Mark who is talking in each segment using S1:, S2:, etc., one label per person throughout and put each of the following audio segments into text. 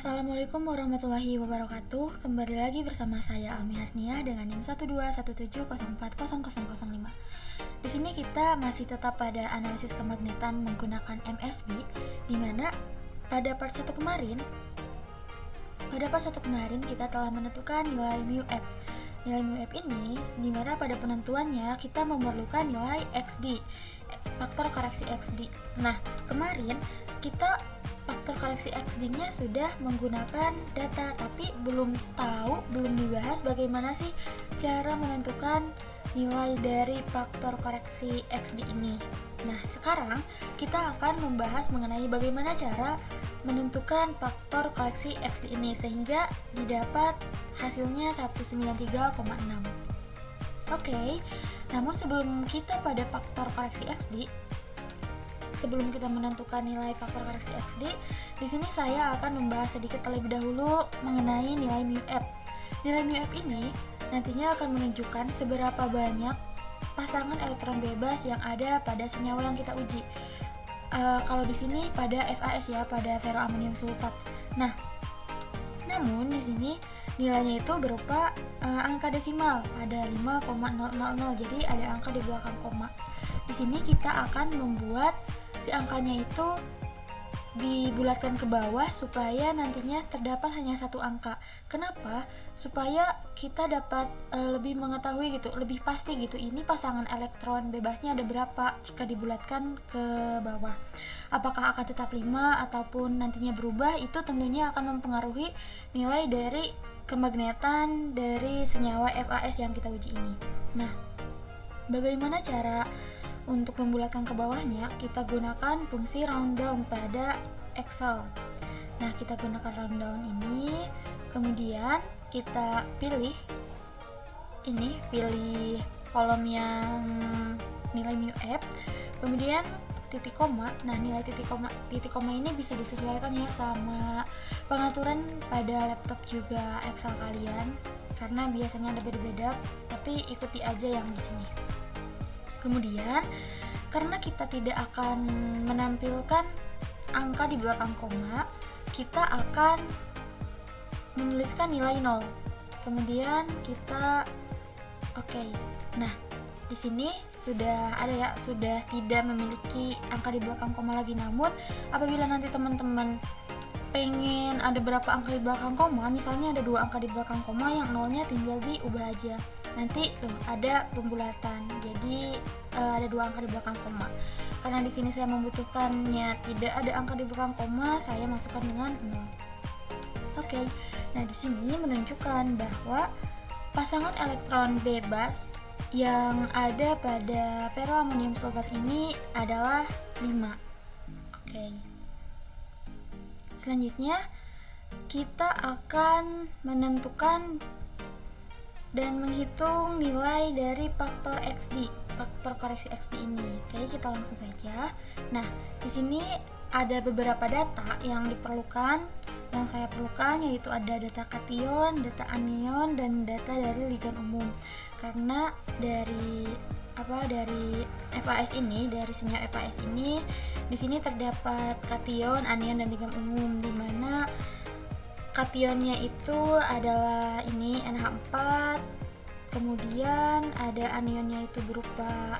S1: Assalamualaikum warahmatullahi wabarakatuh. Kembali lagi bersama saya Almi Hasniah dengan NIM 12170400005. Di sini kita masih tetap pada analisis kemagnetan menggunakan MSB, di mana pada part 1 kemarin kita telah menentukan nilai μF. Nilai μF ini dimana pada penentuannya kita memerlukan nilai XD, faktor koreksi XD. Nah, kemarin kita faktor koreksi XD-nya sudah menggunakan data, tapi belum dibahas bagaimana sih cara menentukan nilai dari faktor koreksi XD ini. Nah, sekarang kita akan membahas mengenai bagaimana cara menentukan faktor koreksi XD ini sehingga didapat hasilnya 193,6. Oke, namun sebelum kita pada faktor koreksi XD, sebelum kita menentukan nilai faktor koreksi XD, di sini saya akan membahas sedikit terlebih dahulu mengenai nilai μF. Nilai μF ini nantinya akan menunjukkan seberapa banyak pasangan elektron bebas yang ada pada senyawa yang kita uji. Kalau di sini pada FAS ya, pada ferroamonium sulfat. Nah, namun di sini nilainya itu berupa angka desimal, ada 5,000. Jadi ada angka di belakang koma. Di sini kita akan membuat si angkanya itu dibulatkan ke bawah supaya nantinya terdapat hanya satu angka. Kenapa? Supaya kita dapat lebih mengetahui gitu, lebih pasti gitu, ini pasangan elektron bebasnya ada berapa jika dibulatkan ke bawah. Apakah akan tetap 5 ataupun nantinya berubah, itu tentunya akan mempengaruhi nilai dari kemagnetan dari senyawa FAS yang kita uji ini. Nah, bagaimana cara untuk membulatkan ke bawahnya? Kita gunakan fungsi round down pada Excel. Nah, kita gunakan round down ini, kemudian kita pilih kolom yang nilai μF, kemudian titik koma. Nah, nilai titik koma ini bisa disesuaikan ya sama pengaturan pada laptop juga Excel kalian, karena biasanya ada beda-beda, tapi ikuti aja yang di sini. Kemudian, karena kita tidak akan menampilkan angka di belakang koma, kita akan menuliskan nilai 0. Kemudian kita Nah, di sini sudah ada ya, sudah tidak memiliki angka di belakang koma lagi. Namun, apabila nanti teman-teman pengen ada berapa angka di belakang koma, misalnya ada 2 angka di belakang koma, yang nolnya tinggal diubah aja. Nanti tuh ada pembulatan, jadi ada 2 angka di belakang koma. Karena di sini saya membutuhkannya tidak ada angka di belakang koma, saya masukkan dengan 0. Oke. Nah, di sini menunjukkan bahwa pasangan elektron bebas yang ada pada ferroamonium sulfat ini adalah 5. Oke. Selanjutnya kita akan menentukan dan menghitung nilai dari faktor XD, faktor koreksi XD ini. Oke, kita langsung saja. Nah, di sini ada beberapa data yang diperlukan, yang saya perlukan, yaitu ada data kation, data anion, dan data dari ligan umum. Karena dari FAS ini, dari senyawa FAS ini, di sini terdapat kation, anion, dan ligan umum, di mana kationnya itu adalah ini NH4, kemudian ada anionnya itu berupa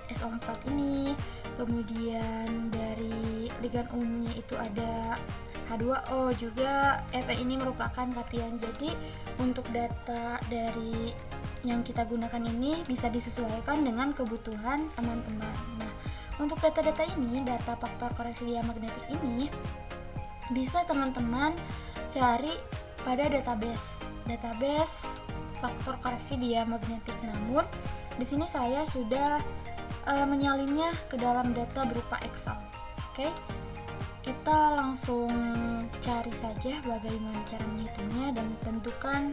S1: SO4 ini, kemudian dari ligan umumnya itu ada H2O juga. Fe ini merupakan kation. Jadi untuk data dari yang kita gunakan ini bisa disesuaikan dengan kebutuhan teman-teman. Nah, untuk data-data ini, data faktor koreksi diamagnetik ini bisa teman-teman cari pada database faktor koreksi diamagnetik. Namun di sini saya sudah menyalinnya ke dalam data berupa Excel. Oke, kita langsung cari saja bagaimana cara menghitungnya dan tentukan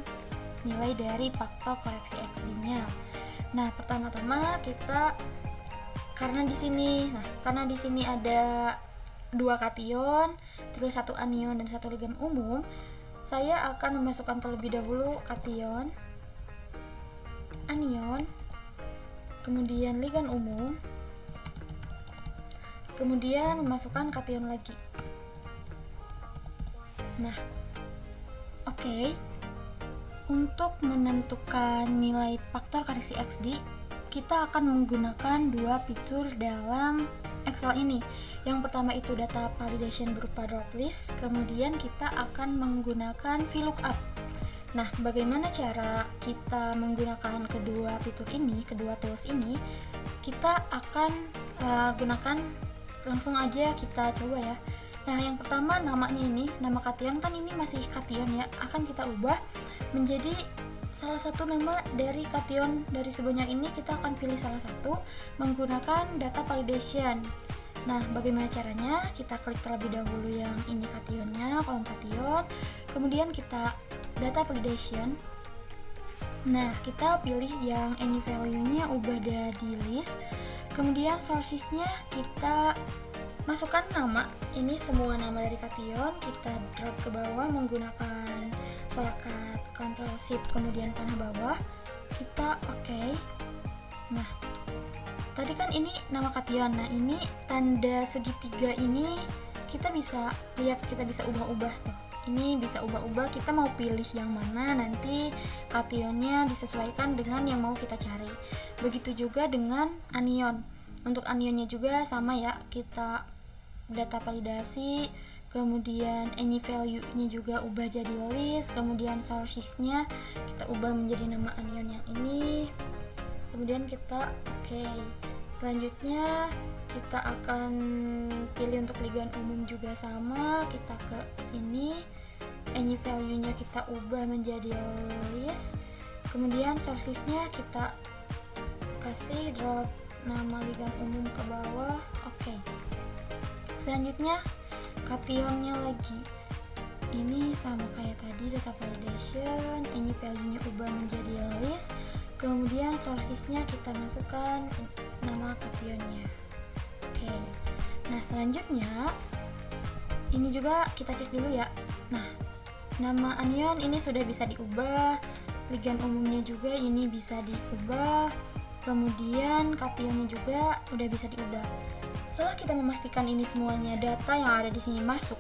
S1: nilai dari faktor koreksi XD-nya. Nah, pertama-tama kita karena di sini ada 2 kation, terus 1 anion dan 1 ligan umum, saya akan memasukkan terlebih dahulu kation, anion, kemudian ligan umum, kemudian memasukkan kation lagi. Nah, oke. Untuk menentukan nilai faktor koreksi XD, kita akan menggunakan dua fitur dalam Excel ini. Yang pertama itu data validation berupa drop list, kemudian kita akan menggunakan VLOOKUP. Nah, bagaimana cara kita menggunakan kedua fitur ini, kedua tools ini? Kita akan gunakan, langsung aja kita coba ya. Nah, yang pertama namanya ini, nama kation kan ini masih kation ya, akan kita ubah menjadi salah satu nama dari kation dari sebanyak ini. Kita akan pilih salah satu menggunakan data validation. Nah, bagaimana caranya? Kita klik terlebih dahulu yang ini kationnya, kolom kation, kemudian kita data validation. Nah, kita pilih yang any value-nya ubah jadi list, kemudian sources-nya kita masukkan nama, ini semua nama dari kation, kita drag ke bawah menggunakan shortcut Ctrl Shift kemudian panah bawah, kita oke. Nah, tadi kan ini nama kation, nah ini tanda segitiga ini kita bisa lihat, kita bisa ubah-ubah tuh, ini bisa ubah-ubah, kita mau pilih yang mana, nanti kationnya disesuaikan dengan yang mau kita cari. Begitu juga dengan anion. Untuk anionnya juga sama ya, kita data validasi, kemudian any value-nya juga ubah jadi list, kemudian sources-nya kita ubah menjadi nama anion yang ini, kemudian kita oke. Selanjutnya kita akan pilih untuk ligan umum juga sama, kita ke sini, any value-nya kita ubah menjadi list, kemudian sources-nya kita kasih drop nama ligan umum ke bawah, oke. Selanjutnya kationnya lagi, ini sama kayak tadi data validation, any value-nya ubah menjadi list, kemudian sources-nya kita masukkan nama kationnya. Oke. Nah, selanjutnya ini juga kita cek dulu ya. Nah, nama anion ini sudah bisa diubah, ligan umumnya juga ini bisa diubah, kemudian kationnya juga udah bisa diubah. Setelah kita memastikan ini semuanya data yang ada di sini masuk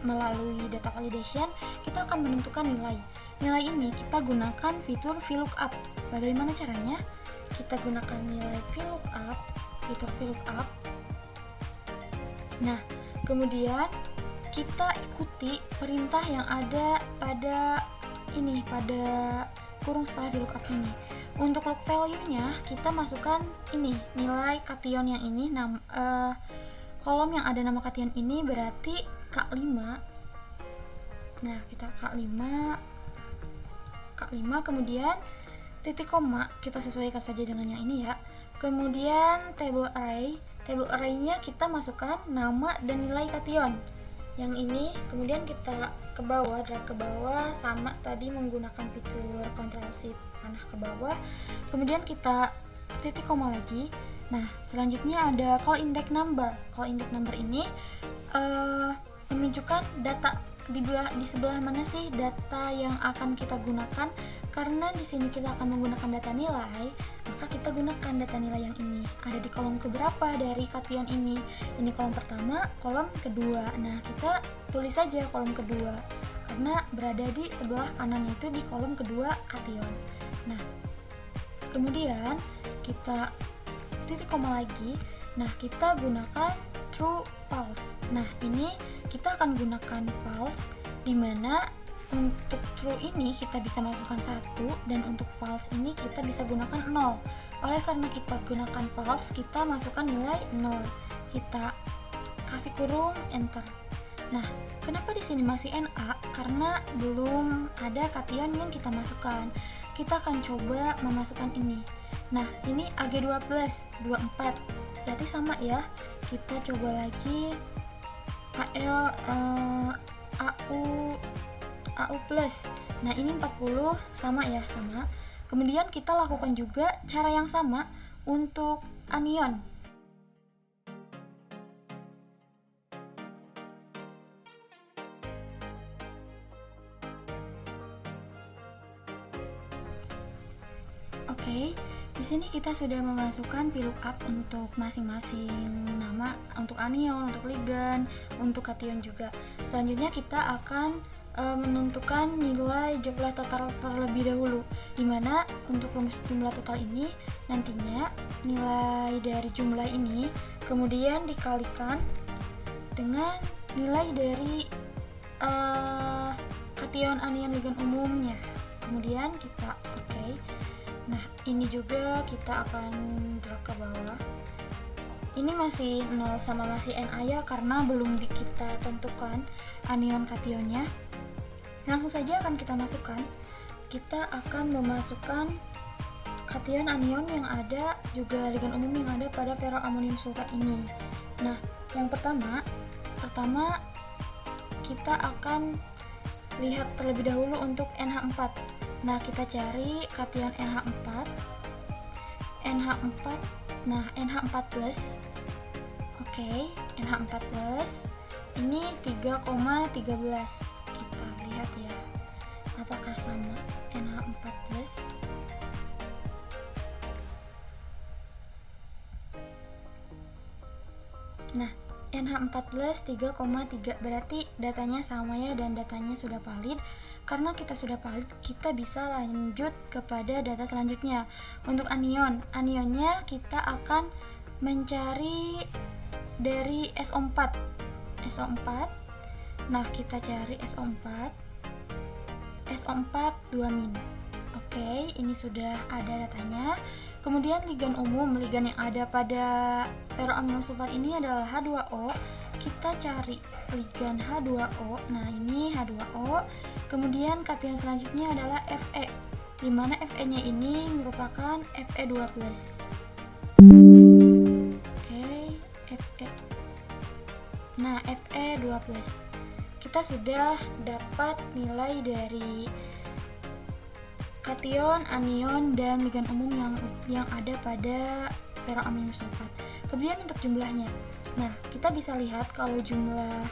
S1: melalui data validation, kita akan menentukan nilai. Nilai ini kita gunakan fitur VLOOKUP. Bagaimana caranya? Kita gunakan nilai VLOOKUP, fitur VLOOKUP. Nah, kemudian kita ikuti perintah yang ada pada ini, pada kurung setelah VLOOKUP ini. Untuk log value-nya kita masukkan ini, nilai kation yang ini, kolom yang ada nama kation ini berarti K5. Nah, kita K5, kemudian titik koma kita sesuaikan saja dengan yang ini ya. Kemudian table array-nya kita masukkan nama dan nilai kation yang ini, kemudian kita ke bawah, drag ke bawah sama tadi menggunakan fitur Ctrl Shift panah ke bawah, kemudian kita titik koma lagi. Nah, selanjutnya ada call index number. Call index number ini menunjukkan data di sebelah mana sih data yang akan kita gunakan. Karena di sini kita akan menggunakan data nilai, maka kita gunakan data nilai yang ini. Ada di kolom keberapa dari kation ini? Ini kolom pertama, kolom kedua. Nah, kita tulis saja kolom kedua karena berada di sebelah kanan, itu di kolom kedua kation. Nah, kemudian kita titik koma lagi. Nah, kita gunakan true false. Nah, ini kita akan gunakan false, dimana untuk true ini kita bisa masukkan 1 dan untuk false ini kita bisa gunakan 0. Oleh karena kita gunakan false, kita masukkan nilai 0. Kita kasih kurung enter. Nah, kenapa di sini masih NA? Karena belum ada kation yang kita masukkan. Kita akan coba memasukkan ini. Nah, ini AG12, 24. Berarti sama ya. Kita coba lagi AU plus. Nah, ini 40 sama ya, sama. Kemudian kita lakukan juga cara yang sama untuk anion. Oke, di sini kita sudah memasukkan VLOOKUP untuk masing-masing nama, untuk anion, untuk ligan, untuk kation juga. Selanjutnya kita akan menentukan nilai jumlah total terlebih dahulu, dimana untuk rumus jumlah total ini nantinya nilai dari jumlah ini kemudian dikalikan dengan nilai dari kation anion ligan umumnya, kemudian kita nah ini juga kita akan drag ke bawah. Ini masih 0 sama masih Na ya, karena belum kita tentukan anion kationnya. Langsung saja akan kita masukkan. Kita akan memasukkan kation anion yang ada juga ligan umum yang ada pada ferroamonium sulfat ini. Nah, yang pertama kita akan lihat terlebih dahulu untuk NH4. Nah, kita cari kation NH4. Nah, NH4+. NH4+ ini 3,13. Kita lihat ya, apakah sama NH4+. Nah, NH4+ 3,3, berarti datanya sama ya, dan datanya sudah valid. Karena kita sudah valid, kita bisa lanjut kepada data selanjutnya. Untuk anionnya kita akan mencari dari SO4. Nah, kita cari SO4 2-. Ini sudah ada datanya. Kemudian ligan umum, ligan yang ada pada ferroamino sulfat ini adalah H2O. Kita cari ligan H2O. Nah, ini H2O. Kemudian kation selanjutnya adalah Fe, di mana Fe-nya ini merupakan Fe2+. Fe. Nah, Fe2+. Kita sudah dapat nilai dari kation, anion, dan ligan umum yang ada pada ferroamino sulfat. Kemudian untuk jumlahnya. Nah, kita bisa lihat kalau jumlah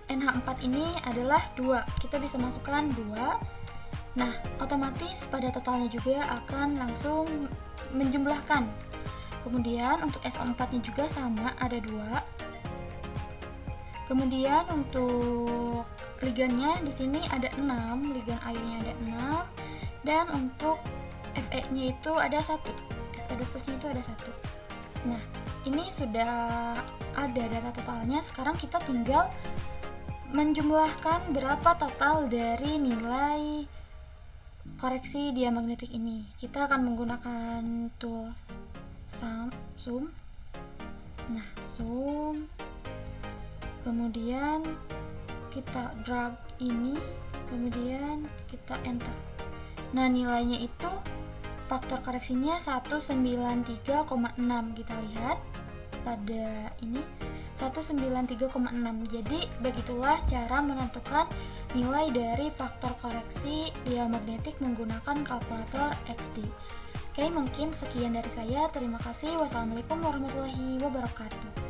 S1: NH4 ini adalah 2. Kita bisa masukkan 2. Nah, otomatis pada totalnya juga akan langsung menjumlahkan. Kemudian untuk SO4-nya juga sama, ada 2. Kemudian untuk ligannya di sini ada 6, ligan airnya ada 6, dan untuk Fe-nya itu ada 1. Fe2+-nya itu ada 1. Nah, ini sudah ada data totalnya. Sekarang kita tinggal menjumlahkan berapa total dari nilai koreksi diamagnetik ini. Kita akan menggunakan tool sum. Nah, sum. Kemudian kita drag ini, kemudian kita enter. Nah, nilainya itu faktor koreksinya 193,6. Kita lihat pada ini 193,6. Jadi begitulah cara menentukan nilai dari faktor koreksi diamagnetik menggunakan kalkulator XD. Mungkin sekian dari saya. Terima kasih. Wassalamualaikum warahmatullahi wabarakatuh.